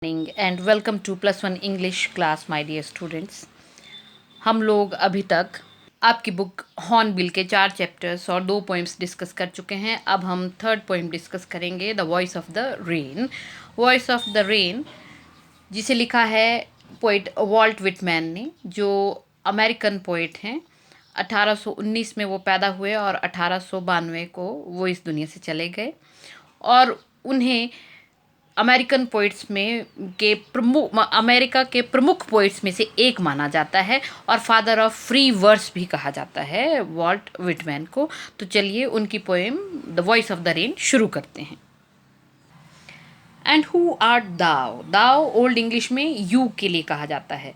Morning and welcome to +1 English class my dear students. हम लोग अभी तक आपकी बुक हॉर्नबिल के 4 चैप्टर्स और 2 पोइम्स डिस्कस कर चुके हैं। अब हम थर्ड पोइम डिस्कस करेंगे, the voice of the rain. Voice of the rain जिसे लिखा है पोइट वॉल्ट विटमैन ने, जो अमेरिकन पोइट हैं। 1819 में वो पैदा हुए और 1892 को वो इस दुनिया से चले गए और उन्हें अमेरिकन पोइट्स में के प्रमुख अमेरिका के प्रमुख पोइट्स में से एक माना जाता है और फादर ऑफ फ्री वर्स भी कहा जाता है वॉल्ट विटमैन को। तो चलिए उनकी poem the voice of the rain शुरू करते हैं। And who art thou, thou old English में यू के लिए कहा जाता है।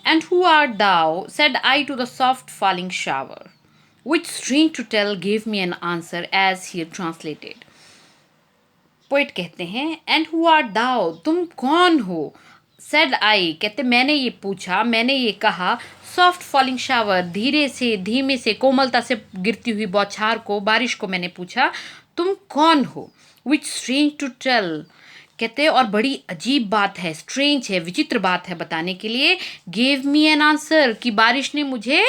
And who art thou said I to the soft falling shower, which strange to tell gave me an answer as here translated। Poet कहते हैं and who are दाउ, तुम कौन हो। सेड आई, कहते मैंने ये पूछा, मैंने ये कहा। सॉफ्ट फॉलिंग शावर, धीरे से धीमे से कोमलता से गिरती हुई बौछार को, बारिश को मैंने पूछा तुम कौन हो। विच स्ट्रेंज टू टेल, कहते और बड़ी अजीब बात है, स्ट्रेंज है, विचित्र बात है बताने के लिए। गेव मी एन आंसर, कि बारिश ने मुझे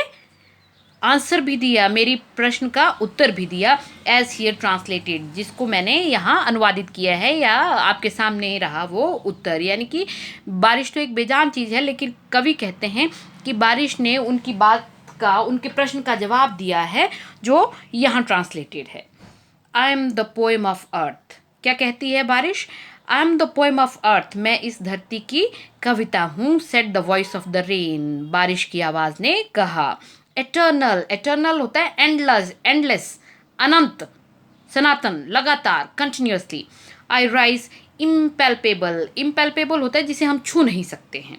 आंसर भी दिया, मेरी प्रश्न का उत्तर भी दिया। एज हियर ट्रांसलेटेड, जिसको मैंने यहाँ अनुवादित किया है या आपके सामने रहा वो उत्तर। यानी कि बारिश तो एक बेजान चीज़ है, लेकिन कवि कहते हैं कि बारिश ने उनकी बात का, उनके प्रश्न का जवाब दिया है, जो यहाँ ट्रांसलेटेड है। I am the poem of earth, क्या कहती है बारिश। I am the poem of earth, मैं इस धरती की कविता हूँ। Said the voice of the rain, बारिश की आवाज़ ने कहा। एटर्नल, एटर्नल होता है एंडलेस, एंडलेस, अनंत, सनातन, लगातार, कंटिन्यूसली। आई राइज इम्पैल्पेबल, इम्पैल्पेबल होता है जिसे हम छू नहीं सकते हैं।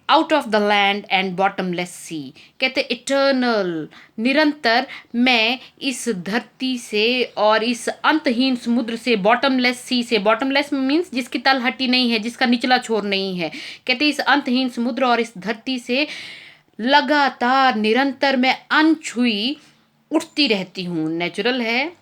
Out of the land and bottomless sea, कहते इटर्नल, निरंतर, मैं इस धरती से और इस अंतहीन समुद्र से, बॉटमलेस सी से, बॉटमलेस मीन्स जिसकी तलहटी नहीं है, जिसका निचला छोर नहीं है। कहते इस अंतहीन समुद्र और इस धरती से लगातार, निरंतर मैं अनछुई उठती रहती हूँ। नेचुरल है,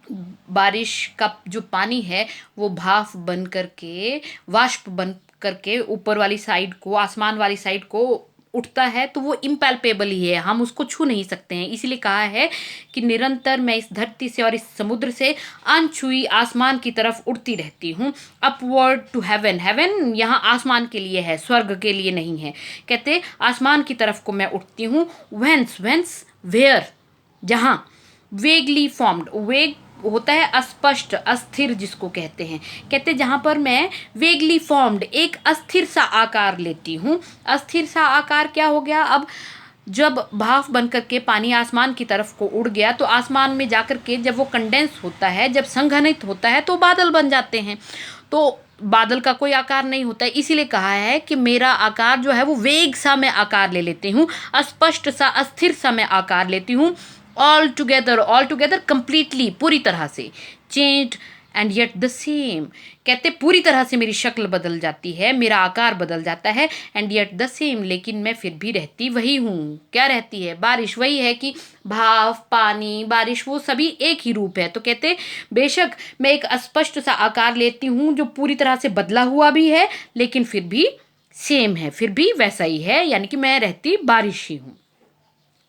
बारिश का जो पानी है वो भाप बन करके, वाष्प बन करके ऊपर वाली साइड को, आसमान वाली साइड को उठता है, तो वो इम्पैल्पेबल ही है, हम उसको छू नहीं सकते हैं। इसीलिए कहा है कि निरंतर मैं इस धरती से और इस समुद्र से अनछुई आसमान की तरफ उड़ती रहती हूँ। अपवर्ड टू हेवन, हेवन यहाँ आसमान के लिए है, स्वर्ग के लिए नहीं है। कहते आसमान की तरफ को मैं उठती हूँ। वेंस, वेंस वेयर, जहाँ। वेगली फॉर्म्ड, वेग होता है अस्पष्ट, अस्थिर जिसको कहते हैं। कहते जहाँ पर मैं वेगली फॉर्म्ड, एक अस्थिर सा आकार लेती हूँ। अस्थिर सा आकार क्या हो गया, अब जब भाप बन करके पानी आसमान की तरफ को उड़ गया, तो आसमान में जाकर के जब वो कंडेंस होता है, जब संघनित होता है, तो बादल बन जाते हैं। तो बादल का कोई आकार नहीं होता है, इसीलिए कहा है कि मेरा आकार जो है वो वेग सा मैं आकार ले लेती हूँ, अस्पष्ट सा, अस्थिर सा मैं आकार लेती हूँ। ऑल टुगेदर, कंप्लीटली, पूरी तरह से। Changed and yet the same, कहते पूरी तरह से मेरी शक्ल बदल जाती है, मेरा आकार बदल जाता है। एंड येट द सेम, लेकिन मैं फिर भी रहती वही हूँ। क्या रहती है, बारिश। वही है कि भाप, पानी, बारिश, वो सभी एक ही रूप है। तो कहते बेशक मैं एक अस्पष्ट सा आकार लेती हूँ जो पूरी तरह से बदला हुआ भी है, लेकिन फिर भी सेम है, फिर भी वैसा ही है, यानी कि मैं रहती बारिश ही हूँ।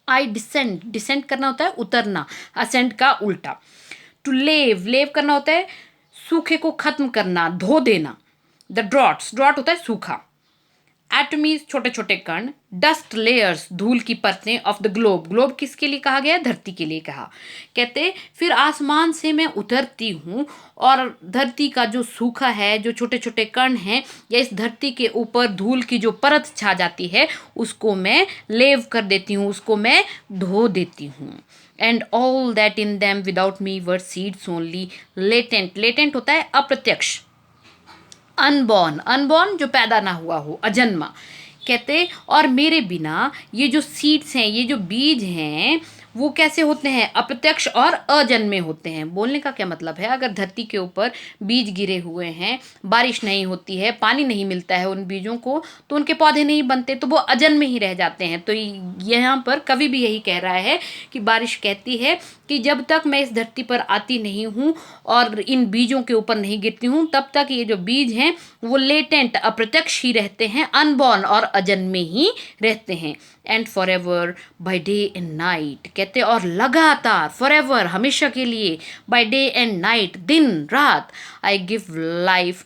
आई डिसेंड, डिसेंड करना होता है उतरना, असेंड का उल्टा। टू लेव, लेव करना होता है सूखे को खत्म करना, धो देना। द ड्रॉट्स, ड्रॉट होता है सूखा। एटमीज, छोटे छोटे कण। डस्ट लेयर्स, धूल की परतें। ऑफ द ग्लोब, ग्लोब किसके लिए कहा गया, धरती के लिए कहा। कहते फिर आसमान से मैं उतरती हूँ और धरती का जो सूखा है, जो छोटे छोटे कण हैं, या इस धरती के ऊपर धूल की जो परत छा जाती है, उसको मैं लेव कर देती हूँ, उसको मैं धो देती हूँ। And all that in them without me were seeds only. Latent, latent होता है अप्रत्यक्ष। अनबॉर्न, अनबॉर्न जो पैदा ना हुआ हो, अजन्मा। कहते और मेरे बिना ये जो सीड्स हैं, ये जो बीज हैं, वो कैसे होते हैं? अप्रत्यक्ष और अजन्मे होते हैं। बोलने का क्या मतलब है? अगर धरती के ऊपर बीज गिरे हुए हैं, बारिश नहीं होती है, पानी नहीं मिलता है उन बीजों को, तो उनके पौधे नहीं बनते, तो वो अजन्मे ही रह जाते हैं। तो यहाँ पर कवि भी यही कह रहा है कि बारिश कहती है कि जब तक मैं इस धरती पर आती नहीं हूँ और इन बीजों के ऊपर नहीं गिरती हूँ, तब तक ये जो बीज हैं वो लेटेंट, अप्रत्यक्ष ही रहते हैं, अनबॉर्न और अजन्मे ही रहते हैं। And for ever by day and night, कहते और लगातार, फॉर एवर, हमेशा के लिए, बाई डे एंड नाइट, दिन रात, I give life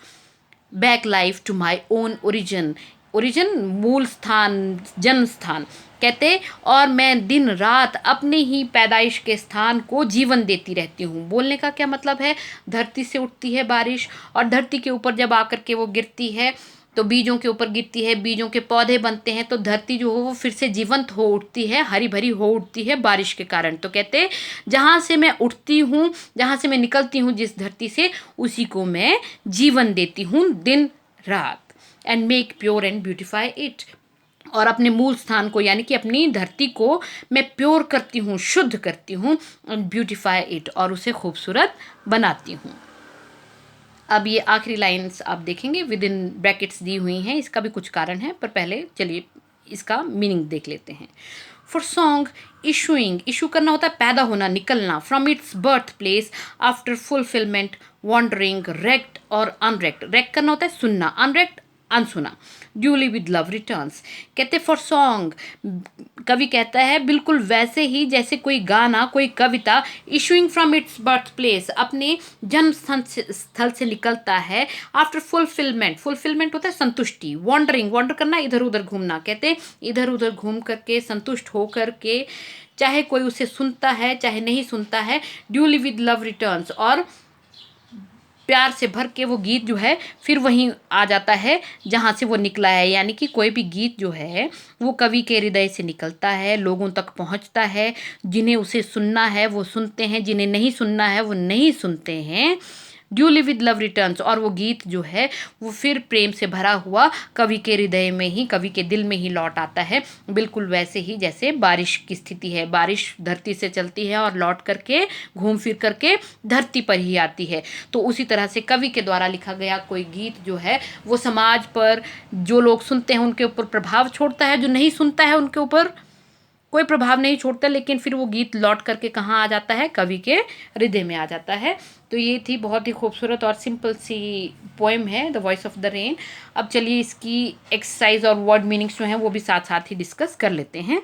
back, life to my own origin. Origin मूल स्थान, जन्म स्थान, कहते और मैं दिन रात अपने ही पैदाइश के स्थान को जीवन देती रहती हूँ। बोलने का क्या मतलब है? धरती से उठती है बारिश और धरती के ऊपर जब आकर के वो गिरती है तो बीजों के ऊपर गिरती है, बीजों के पौधे बनते हैं, तो धरती जो हो वो फिर से जीवंत हो उठती है, हरी भरी हो उठती है बारिश के कारण। तो कहते जहाँ से मैं उठती हूँ, जहाँ से मैं निकलती हूँ जिस धरती से, उसी को मैं जीवन देती हूँ दिन रात। And make pure and beautify it, और अपने मूल स्थान को यानी कि अपनी धरती को मैं प्योर करती हूँ, शुद्ध करती हूँ, एंड ब्यूटिफाई इट, और उसे खूबसूरत बनाती हूँ। अब ये आखिरी लाइंस आप देखेंगे विद इन ब्रैकेट्स दी हुई हैं, इसका भी कुछ कारण है, पर पहले चलिए इसका मीनिंग देख लेते हैं। फॉर सॉन्ग इशूइंग, इशू करना होता है पैदा होना, निकलना, from its birth place after fulfilment, wandering, recked और अनरेक्ट, रेक्ट करना होता है सुनना, अनरेक्ट अनसुना, ड्यूली विद लव रिटर्न्स। कहते फॉर सॉन्ग, कवि कहता है बिल्कुल वैसे ही जैसे कोई गाना, कोई कविता, issuing from its birth place, अपने जन्म स्थल से निकलता है, आफ्टर फुलफिलमेंट, फुलफिलमेंट होता है संतुष्टि, वॉन्डरिंग, वॉन्डर करना, इधर उधर घूमना, कहते इधर उधर घूम करके, संतुष्ट होकर के, चाहे कोई उसे सुनता है चाहे नहीं सुनता है, ड्यूली विद लव रिटर्न्स, और प्यार से भर के वो गीत जो है फिर वहीं आ जाता है जहाँ से वो निकला है। यानी कि कोई भी गीत जो है वो कवि के हृदय से निकलता है, लोगों तक पहुँचता है, जिन्हें उसे सुनना है वो सुनते हैं, जिन्हें नहीं सुनना है वो नहीं सुनते हैं। ड्यूली विद लव रिटर्न्स, और वो गीत जो है वो फिर प्रेम से भरा हुआ कवि के हृदय में ही, कवि के दिल में ही लौट आता है, बिल्कुल वैसे ही जैसे बारिश की स्थिति है। बारिश धरती से चलती है और लौट करके, घूम फिर करके धरती पर ही आती है। तो उसी तरह से कवि के द्वारा लिखा गया कोई गीत जो है वो समाज पर, जो लोग सुनते हैं उनके ऊपर प्रभाव छोड़ता है, जो नहीं सुनता है उनके ऊपर कोई प्रभाव नहीं छोड़ता, लेकिन फिर वो गीत लौट करके कहाँ आ जाता है? कवि के हृदय में आ जाता है। तो ये थी बहुत ही खूबसूरत और सिंपल सी पोएम है the voice of the rain. अब चलिए इसकी एक्सरसाइज और वर्ड मीनिंग्स जो हैं वो भी साथ साथ ही डिस्कस कर लेते हैं।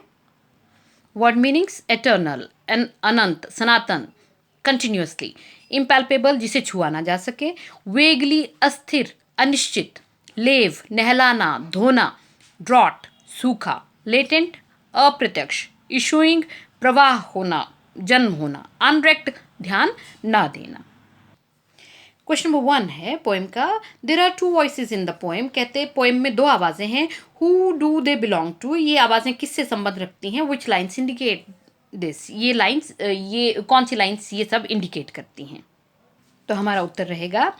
वर्ड मीनिंग्स: एटर्नल, अनंत, सनातन, कंटिन्यूअसली, इम्पैल्पेबल, जिसे छुआ ना जा सके, वेगली, अस्थिर, अनिश्चित, लेव, नहलाना, धोना, ड्रॉट, सूखा, लेटेंट, अप्रत्यक्ष, इशूइंग, प्रवाह होना, जन्म होना, अनरेक्ट, ध्यान ना देना। क्वेश्चन नंबर 1 है पोएम का, there are 2 voices in the poem, कहते हैं पोएम में 2 आवाज़ें हैं, who do they belong to, ये आवाज़ें किससे संबंध रखती हैं, विच लाइन्स इंडिकेट दिस, ये लाइन्स, ये कौन सी लाइन्स ये सब इंडिकेट करती हैं। तो हमारा उत्तर रहेगा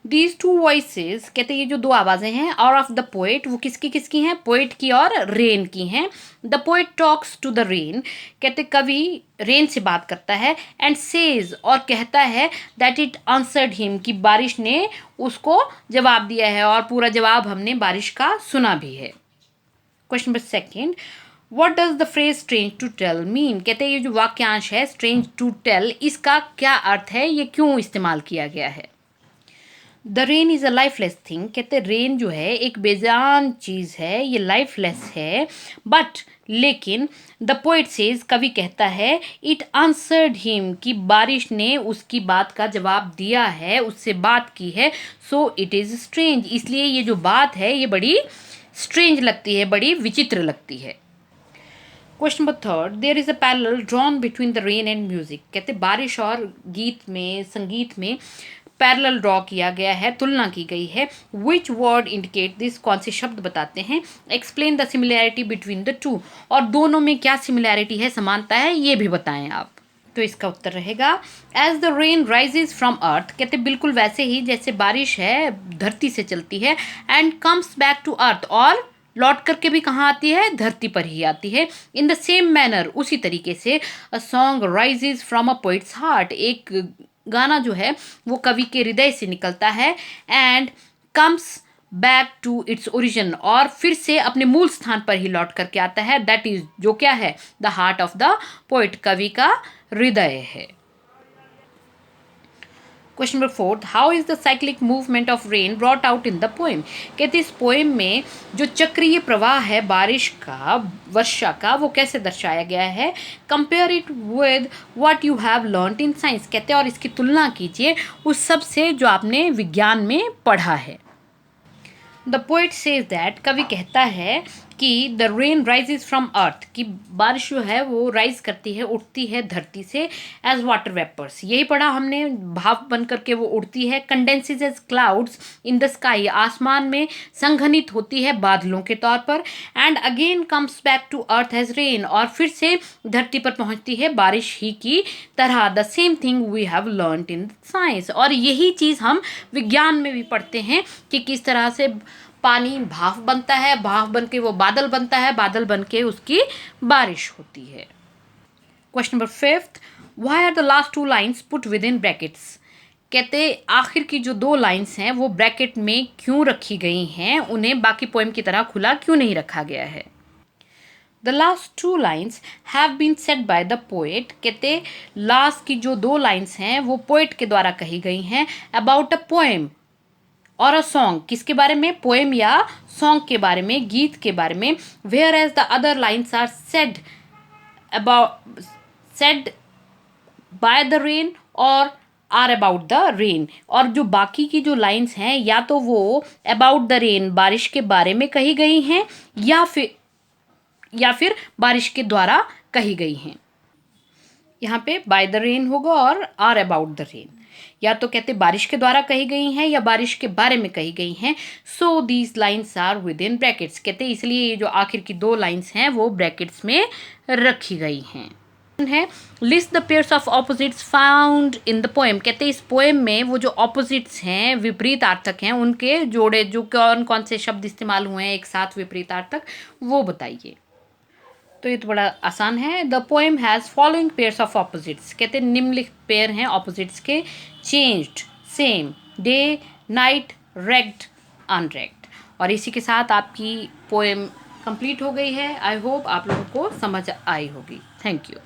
दीज 2 वॉइसेस, कहते ये जो 2 आवाज़ें हैं, और ऑफ द पोएट, वो किसकी किसकी हैं? पोएट की और रेन की हैं। The poet talks to the rain, कहते कवि रेन से बात करता है, एंड सेज, और कहता है, दैट इट आंसर्ड हिम, कि बारिश ने उसको जवाब दिया है, और पूरा जवाब हमने बारिश का सुना भी है। Question number 2, What does the phrase strange to tell mean? कहते हैं ये जो वाक्यांश है strange to tell, इसका क्या अर्थ है, ये क्यों इस्तेमाल किया गया है? The rain is a lifeless thing, कहते रेन जो है एक बेजान चीज़ है, ये लाइफलेस है, बट लेकिन द पोइट सेज, कवि कहता है, इट आंसर्ड हिम, कि बारिश ने उसकी बात का जवाब दिया है, उससे बात की है, सो इट इज़ स्ट्रेंज, इसलिए ये जो बात है ये बड़ी स्ट्रेंज लगती है, बड़ी विचित्र लगती है। Question number 3, there is a parallel drawn between the rain and music, कहते बारिश और गीत में, संगीत में पैरेलल ड्रॉ किया गया है, तुलना की गई है। विच वर्ड इंडिकेट दिस, कौन से शब्द बताते हैं? Explain the similarity between the 2, और दोनों में क्या सिमिलैरिटी है, समानता है, ये भी बताएं आप। तो इसका उत्तर रहेगा as the rain rises from earth, कहते बिल्कुल वैसे ही जैसे बारिश है धरती से चलती है, and comes back to earth, और लौट करके भी कहाँ आती है, धरती पर ही आती है। इन द सेम मैनर, उसी तरीके से a song rises from a poets heart, एक गाना जो है वो कवि के हृदय से निकलता है, and comes back to its origin, और फिर से अपने मूल स्थान पर ही लौट करके आता है। दैट इज, जो क्या है, the heart of the poet, कवि का हृदय है। Question number 4, how is the cyclic movement of rain brought out in the poem. कहते इस पोएम में जो चक्रीय प्रवाह है बारिश का, वर्षा का, वो कैसे दर्शाया गया है। Compare it with what you have learned in science, कहते हैं और इसकी तुलना कीजिए उस सब से जो आपने विज्ञान में पढ़ा है। द पोइट सेज दैट, कवि कहता है कि द रेन राइजेज फ्रॉम अर्थ, कि बारिश जो है वो राइज करती है, उठती है धरती से, एज वाटर वेपर्स, यही पढ़ा हमने, भाप बन करके वो उड़ती है। Condenses as clouds in the sky, आसमान में संघनित होती है बादलों के तौर पर। And again comes back to earth as rain, और फिर से धरती पर पहुंचती है बारिश ही की तरह। The same thing we have learned in science, और यही चीज़ हम विज्ञान में भी पढ़ते हैं कि किस तरह से पानी भाप बनता है, भाप बन के वो बादल बनता है, बादल बन के उसकी बारिश होती है। Question number 5, why are the last 2 lines put within brackets. कहते आखिर की जो 2 लाइन्स हैं वो ब्रैकेट में क्यों रखी गई हैं, उन्हें बाकी पोएम की तरह खुला क्यों नहीं रखा गया है। The last 2 lines have been said by the poet, कहते लास्ट की जो 2 लाइन्स हैं वो पोएट के द्वारा कही गई हैं, अबाउट अ पोएम और अ सॉन्ग, किसके बारे में, पोएम या सॉन्ग के बारे में, गीत के बारे में। Whereas the other lines are said about, said by the rain और आर अबाउट द रेन, और जो बाकी की जो लाइन्स हैं या तो वो अबाउट द रेन, बारिश के बारे में कही गई हैं, या फिर बारिश के द्वारा कही गई हैं। यहाँ पे बाय द रेन होगा और आर अबाउट द रेन, या तो कहते बारिश के द्वारा कही गई हैं या बारिश के बारे में कही गई हैं। So these lines are within brackets, कहते इसलिए ये जो आखिर की 2 लाइन्स हैं वो ब्रैकेट्स में रखी गई हैं। है list the pairs of opposites found in the poem, कहते हैं इस पोएम में वो जो ऑपोजिट्स हैं, विपरीत आर्थक हैं, उनके जोड़े जो कौन कौन से शब्द इस्तेमाल हुए हैं एक साथ विपरीत आर्थक, वो बताइए। तो ये तो बड़ा आसान है। The poem has following pairs of opposites, कहते हैं निम्नलिखित पेयर हैं ऑपोजिट्स के। Changed, same, day, night, ragged, unragged. और इसी के साथ आपकी पोएम कंप्लीट हो गई है। आई होप आप लोगों को समझ आई होगी। Thank you.